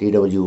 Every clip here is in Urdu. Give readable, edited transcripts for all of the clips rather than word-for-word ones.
TW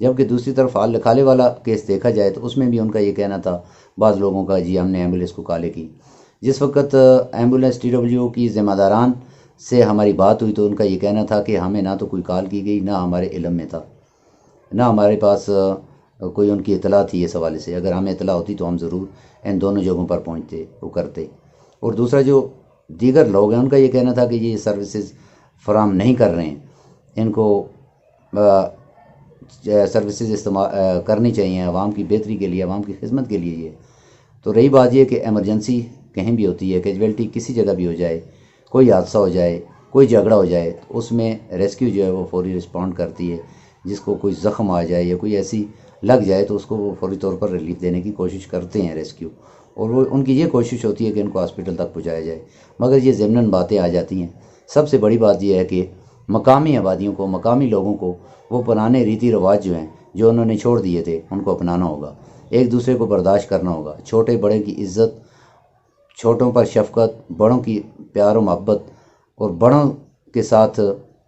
جبکہ دوسری طرف حال لکھالے والا کیس دیکھا جائے تو اس میں بھی ان کا یہ کہنا تھا بعض لوگوں کا، جی ہم نے ایمبولینس کو کالے کی۔ جس وقت ایمبولینس TWO کی ذمہ داران سے ہماری بات ہوئی تو ان کا یہ کہنا تھا کہ ہمیں نہ تو کوئی کال کی گئی، نہ ہمارے علم میں تھا، نہ ہمارے پاس کوئی ان کی اطلاع تھی اس حوالے سے۔ اگر ہمیں اطلاع ہوتی تو ہم ضرور ان دونوں جگہوں پر پہنچتے، وہ کرتے۔ اور دوسرا جو دیگر لوگ ہیں ان کا یہ کہنا تھا کہ یہ سروسز فراہم نہیں کر رہے ہیں، ان کو سروسز استعمال کرنی چاہیے عوام کی بہتری کے لیے، عوام کی خدمت کے لیے۔ یہ تو رہی بات یہ کہ ایمرجنسی کہیں بھی ہوتی ہے، کیجویلٹی کسی جگہ بھی ہو جائے، کوئی حادثہ ہو جائے، کوئی جھگڑا ہو جائے، تو اس میں ریسکیو جو ہے وہ فوری رسپونڈ کرتی ہے۔ جس کو کوئی زخم آ جائے یا کوئی ایسی لگ جائے تو اس کو وہ فوری طور پر ریلیف دینے کی کوشش کرتے ہیں ریسکیو، اور وہ ان کی یہ کوشش ہوتی ہے کہ ان کو ہاسپٹل تک پہنچایا جائے۔ مگر یہ ضمناً باتیں آ جاتی ہیں۔ سب سے بڑی بات یہ ہے کہ مقامی آبادیوں کو، مقامی لوگوں کو وہ پرانے ریتی رواج جو ہیں جو انہوں نے چھوڑ دیے تھے ان کو اپنانا ہوگا، ایک دوسرے کو برداشت کرنا ہوگا، چھوٹے بڑے کی عزت، چھوٹوں پر شفقت، بڑوں کی پیار و محبت، اور بڑوں کے ساتھ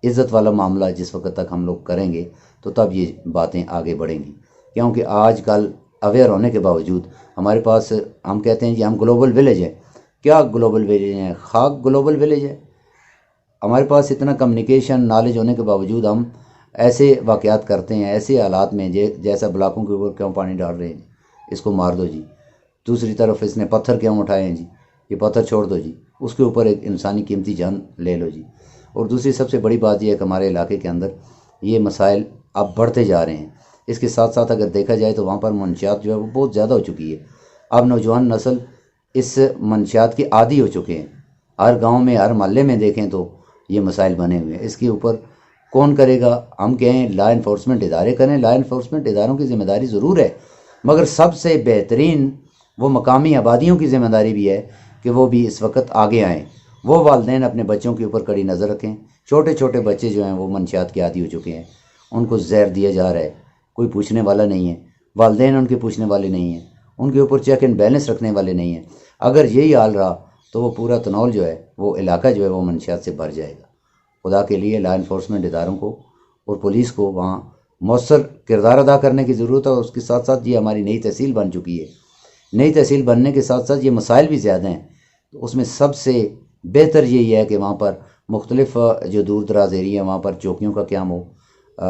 عزت والا معاملہ جس وقت تک ہم لوگ کریں گے تو تب یہ باتیں آگے بڑھیں گی۔ کیونکہ آج کل اویئر ہونے کے باوجود ہمارے پاس، ہم کہتے ہیں جی ہم گلوبل ویلیج ہیں۔ کیا گلوبل ویلیج ہیں؟ خاک گلوبل ویلیج ہے۔ ہمارے پاس اتنا کمیونیکیشن نالج ہونے کے باوجود ہم ایسے واقعات کرتے ہیں، ایسے حالات میں جیسا بلاکوں کے اوپر کیوں پانی ڈال رہے ہیں، اس کو مار دو جی۔ دوسری طرف اس نے پتھر کیوں اٹھائے ہیں جی، یہ پتھر چھوڑ دو جی، اس کے اوپر ایک انسانی قیمتی جان لے لو جی۔ اور دوسری سب سے بڑی بات یہ ہے کہ ہمارے علاقے کے اندر یہ مسائل اب بڑھتے جا رہے ہیں۔ اس کے ساتھ ساتھ اگر دیکھا جائے تو وہاں پر منشیات جو ہے وہ بہت زیادہ ہو چکی ہے۔ اب نوجوان نسل اس منشیات کے عادی ہو چکے ہیں۔ ہر گاؤں میں، ہر محلے میں دیکھیں تو یہ مسائل بنے ہوئے ہیں۔ اس کے اوپر کون کرے گا؟ ہم کہیں لا انفورسمنٹ ادارے کریں، لا انفورسمنٹ اداروں کی ذمہ داری ضرور ہے، مگر سب سے بہترین وہ مقامی آبادیوں کی ذمہ داری بھی ہے کہ وہ بھی اس وقت آگے آئیں۔ وہ والدین اپنے بچوں کے اوپر کڑی نظر رکھیں۔ چھوٹے چھوٹے بچے جو ہیں وہ منشیات کے عادی ہو چکے ہیں، ان کو زہر دیا جا رہا ہے، کوئی پوچھنے والا نہیں ہے، والدین ان کے پوچھنے والے نہیں ہیں، ان کے اوپر چیک اینڈ بیلنس رکھنے والے نہیں ہیں۔ اگر یہی حال رہا تو وہ پورا تنول جو ہے، وہ علاقہ جو ہے وہ منشیات سے بھر جائے گا۔ خدا کے لیے لا انفورسمنٹ اداروں کو اور پولیس کو وہاں مؤثر کردار ادا کرنے کی ضرورت ہے۔ اور اس کے ساتھ ساتھ یہ ہماری نئی تحصیل بن چکی ہے، نئی تحصیل بننے کے ساتھ ساتھ یہ مسائل بھی زیادہ ہیں، تو اس میں سب سے بہتر یہی ہے کہ وہاں پر مختلف جو دور دراز ایریا ہیں وہاں پر چوکیوں کا قیام ہو،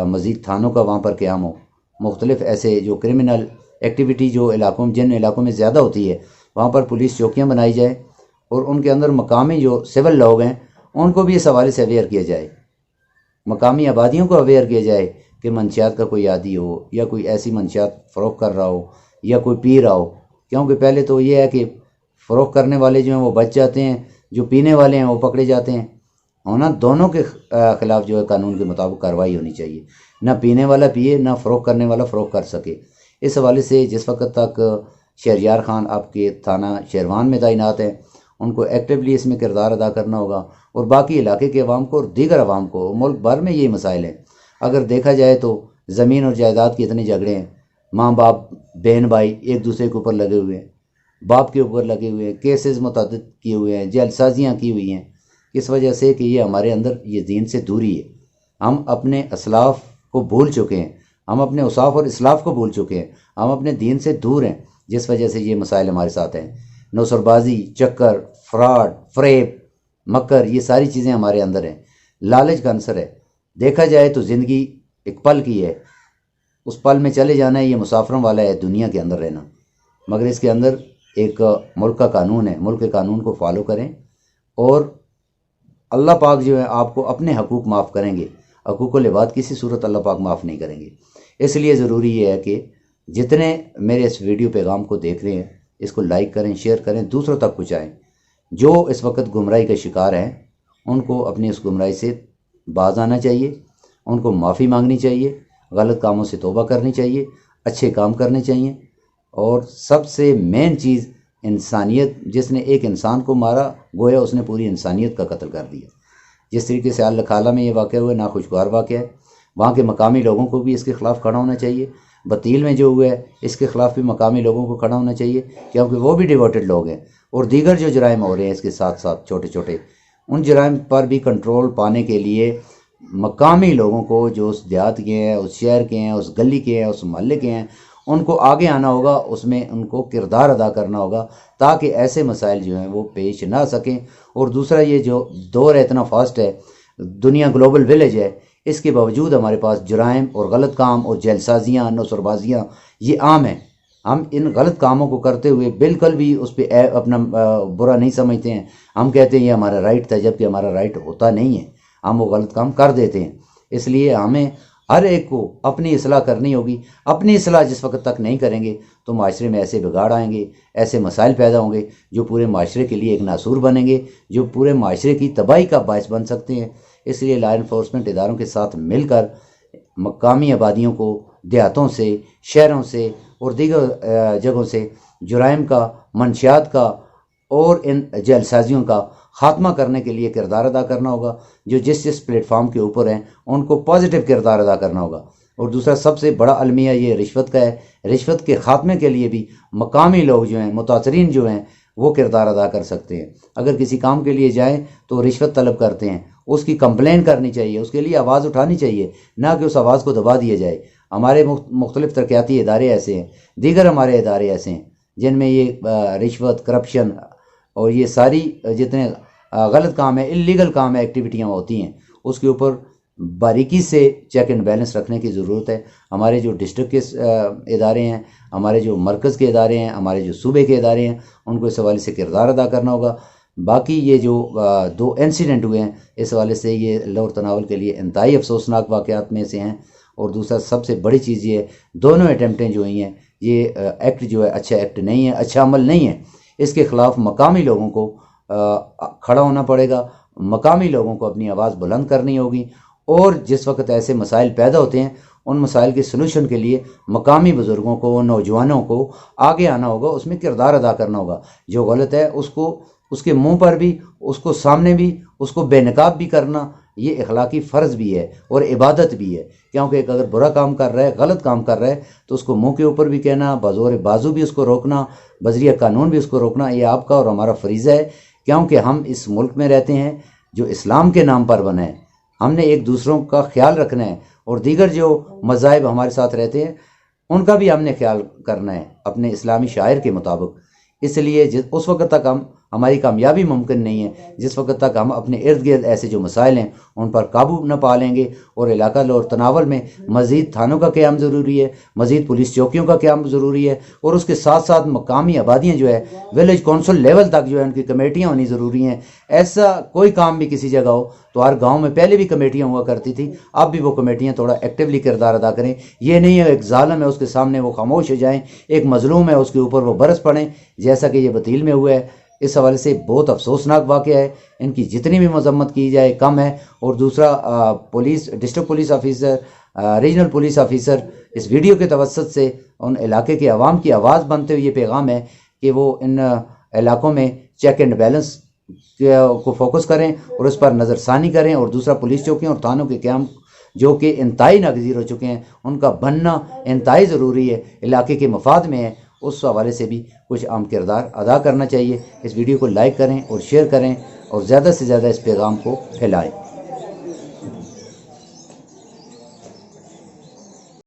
مزید تھانوں کا وہاں پر قیام ہو، مختلف ایسے جو کرمنل ایکٹیویٹی جو علاقوں میں، جن علاقوں میں زیادہ ہوتی ہے وہاں پر پولیس چوکیاں بنائی جائے، اور ان کے اندر مقامی جو سول لوگ ہیں ان کو بھی اس حوالے سے اویئر کیا جائے، مقامی آبادیوں کو اویئر کیا جائے کہ منشیات کا کوئی عادی ہو یا کوئی ایسی منشیات فروخت کر رہا ہو یا کوئی پی رہا ہو۔ کیونکہ پہلے تو یہ ہے کہ فروخت کرنے والے جو ہیں وہ بچ جاتے ہیں، جو پینے والے ہیں وہ پکڑے جاتے ہیں، اور نا دونوں کے خلاف جو ہے قانون کے مطابق کارروائی ہونی چاہیے، نہ پینے والا پیے نہ فروخت کرنے والا فروخت کر سکے۔ اس حوالے سے جس وقت تک شہریار خان آپ کے تھانہ شیروان میں تعینات ہیں، ان کو ایکٹیولی اس میں کردار ادا کرنا ہوگا، اور باقی علاقے کے عوام کو اور دیگر عوام کو، ملک بھر میں یہی مسائل ہیں۔ اگر دیکھا جائے تو زمین اور جائیداد کے اتنے جھگڑے ہیں، ماں باپ بہن بھائی ایک دوسرے کے اوپر لگے ہوئے ہیں، باپ کے اوپر لگے ہوئے ہیں، کیسز متعدد کیے ہوئے ہیں، جیل سازیاں کی ہوئی ہیں، اس وجہ سے کہ یہ ہمارے اندر یہ دین سے دوری ہے۔ ہم اپنے اسلاف کو بھول چکے ہیں، ہم اپنے اوصاف اور اسلاف کو بھول چکے ہیں، ہم اپنے دین سے دور ہیں، جس وجہ سے یہ مسائل ہمارے ساتھ ہیں۔ نوسر بازی، چکر، فراڈ، فریب، مکر، یہ ساری چیزیں ہمارے اندر ہیں۔ لالچ کا عنصر ہے۔ دیکھا جائے تو زندگی ایک پل کی ہے، اس پل میں چلے جانا ہے، یہ مسافروں والا ہے دنیا کے اندر رہنا، مگر اس کے اندر ایک ملک کا قانون ہے، ملک کے قانون کو فالو کریں، اور اللہ پاک جو ہے آپ کو اپنے حقوق معاف کریں گے، حقوق العباد کسی صورت اللہ پاک معاف نہیں کریں گے۔ اس لیے ضروری یہ ہے کہ جتنے میرے اس ویڈیو پیغام کو دیکھ رہے ہیں اس کو لائک کریں، شیئر کریں، دوسروں تک پہنچائیں۔ جو اس وقت گمراہی کا شکار ہیں ان کو اپنی اس گمراہی سے باز آنا چاہیے، ان کو معافی مانگنی چاہیے، غلط کاموں سے توبہ کرنی چاہیے، اچھے کام کرنے چاہیے، اور سب سے مین چیز انسانیت۔ جس نے ایک انسان کو مارا گویا اس نے پوری انسانیت کا قتل کر دیا۔ جس طریقے سے اللہ خالہ میں یہ واقعہ ہوا ناخوشگوار واقعہ ہے، وہاں کے مقامی لوگوں کو بھی اس کے خلاف کھڑا ہونا چاہیے۔ بتیل میں جو ہوا ہے اس کے خلاف بھی مقامی لوگوں کو کھڑا ہونا چاہیے، کیونکہ وہ بھی ڈیووٹڈ لوگ ہیں، اور دیگر جو جرائم ہو رہے ہیں اس کے ساتھ ساتھ چھوٹے چھوٹے، ان جرائم پر بھی کنٹرول پانے کے لیے مقامی لوگوں کو جو اس دیہات کے ہیں، اس شہر کے ہیں، اس گلی کے ہیں، اس محلے کے ہیں، ان کو آگے آنا ہوگا، اس میں ان کو کردار ادا کرنا ہوگا تاکہ ایسے مسائل جو ہیں وہ پیش نہ سکیں۔ اور دوسرا یہ جو دور ہے اتنا فاسٹ ہے، دنیا گلوبل ویلیج ہے، اس کے باوجود ہمارے پاس جرائم اور غلط کام اور جیل سازیاں، نثر بازیاں یہ عام ہیں۔ ہم ان غلط کاموں کو کرتے ہوئے بالکل بھی اس پہ اپنا برا نہیں سمجھتے ہیں، ہم کہتے ہیں یہ ہمارا رائٹ تھا، جبکہ ہمارا رائٹ ہوتا نہیں ہے، ہم وہ غلط کام کر دیتے ہیں۔ اس لیے ہمیں ہر ایک کو اپنی اصلاح کرنی ہوگی۔ اپنی اصلاح جس وقت تک نہیں کریں گے تو معاشرے میں ایسے بگاڑ آئیں گے، ایسے مسائل پیدا ہوں گے جو پورے معاشرے کے لیے ایک ناسور بنیں گے، جو پورے معاشرے کی تباہی کا باعث بن سکتے ہیں۔ اس لیے لا انفورسمنٹ اداروں کے ساتھ مل کر مقامی آبادیوں کو دیہاتوں سے، شہروں سے اور دیگر جگہوں سے جرائم کا، منشیات کا اور ان جیل سازیوں کا خاتمہ کرنے کے لیے کردار ادا کرنا ہوگا۔ جو جس پلیٹ فارم کے اوپر ہیں ان کو پازیٹیو کردار ادا کرنا ہوگا۔ اور دوسرا سب سے بڑا المیہ یہ رشوت کا ہے۔ رشوت کے خاتمے کے لیے بھی مقامی لوگ جو ہیں، متاثرین جو ہیں، وہ کردار ادا کر سکتے ہیں۔ اگر کسی کام کے لیے جائیں تو رشوت طلب کرتے ہیں، اس کی کمپلین کرنی چاہیے، اس کے لیے آواز اٹھانی چاہیے، نہ کہ اس آواز کو دبا دیا جائے۔ ہمارے مختلف ترقیاتی ادارے ایسے ہیں، دیگر ہمارے ادارے ایسے ہیں جن میں یہ رشوت، کرپشن اور یہ ساری جتنے غلط کام ہے، اللیگل کام ہے، ایکٹیویٹیاں ہوتی ہیں، اس کے اوپر باریکی سے چیک اینڈ بیلنس رکھنے کی ضرورت ہے۔ ہمارے جو ڈسٹرکٹ کے ادارے ہیں، ہمارے جو مرکز کے ادارے ہیں، ہمارے جو صوبے کے ادارے ہیں، ان کو اس حوالے سے کردار ادا کرنا ہوگا۔ باقی یہ جو 2 انسیڈنٹ ہوئے ہیں، اس حوالے سے یہ لاہور تناول کے لیے انتہائی افسوسناک واقعات میں سے ہیں۔ اور دوسرا سب سے بڑی چیز یہ ہے، دونوں اٹیمپٹیں جو ہوئی ہیں، یہ ایکٹ جو ہے اچھا ایکٹ نہیں ہے، اچھا عمل نہیں ہے۔ اس کے خلاف مقامی لوگوں کو کھڑا ہونا پڑے گا، مقامی لوگوں کو اپنی آواز بلند کرنی ہوگی، اور جس وقت ایسے مسائل پیدا ہوتے ہیں ان مسائل کے سلوشن کے لیے مقامی بزرگوں کو، نوجوانوں کو آگے آنا ہوگا، اس میں کردار ادا کرنا ہوگا۔ جو غلط ہے اس کو، اس کے منہ پر بھی، اس کو سامنے بھی، اس کو بے نقاب بھی کرنا، یہ اخلاقی فرض بھی ہے اور عبادت بھی ہے۔ کیونکہ ایک اگر برا کام کر رہا ہے، غلط کام کر رہا ہے، تو اس کو منہ کے اوپر بھی کہنا، بزور بازو بھی اس کو روکنا، بذریعہ قانون بھی اس کو روکنا، یہ آپ کا اور ہمارا فریضہ ہے۔ کیونکہ ہم اس ملک میں رہتے ہیں جو اسلام کے نام پر بنا ہے، ہم نے ایک دوسروں کا خیال رکھنا ہے، اور دیگر جو مذاہب ہمارے ساتھ رہتے ہیں ان کا بھی ہم نے خیال کرنا ہے اپنے اسلامی شاعر کے مطابق۔ اس لیے اس وقت تک ہماری کامیابی ممکن نہیں ہے جس وقت تک ہم اپنے ارد گرد ایسے جو مسائل ہیں ان پر قابو نہ پا لیں گے۔ اور علاقہ لاہور تناول میں مزید تھانوں کا قیام ضروری ہے، مزید پولیس چوکیوں کا قیام ضروری ہے، اور اس کے ساتھ ساتھ مقامی آبادیاں جو ہے، ولیج کونسل لیول تک جو ہے ان کی کمیٹیاں ہونی ضروری ہیں۔ ایسا کوئی کام بھی کسی جگہ ہو تو ہر گاؤں میں پہلے بھی کمیٹیاں ہوا کرتی تھی، اب بھی وہ کمیٹیاں تھوڑا ایکٹیولی کردار ادا کریں۔ یہ نہیں ہے ایک ظالم ہے اس کے سامنے وہ خاموش ہو جائیں، ایک مظلوم ہے اس کے اوپر وہ برس پڑیں، جیسا کہ یہ بتیل میں ہوا ہے۔ اس حوالے سے بہت افسوسناک واقعہ ہے، ان کی جتنی بھی مذمت کی جائے کم ہے۔ اور دوسرا police, district police officer, regional police officer اس ویڈیو کے توسط سے ان علاقے کے عوام کی آواز بنتے ہوئے یہ پیغام ہے کہ وہ ان علاقوں میں چیک اینڈ بیلنس کو فوکس کریں اور اس پر نظر ثانی کریں۔ اور دوسرا پولیس چوکیوں اور تھانوں کے قیام جو کہ انتہائی ناگزیر ہو چکے ہیں، ان کا بننا انتہائی ضروری ہے، علاقے کے مفاد میں ہے، اس حوالے سے بھی کچھ اہم کردار ادا کرنا چاہیے۔ اس ویڈیو کو لائک کریں اور شیئر کریں اور زیادہ سے زیادہ اس پیغام کو پھیلائیں۔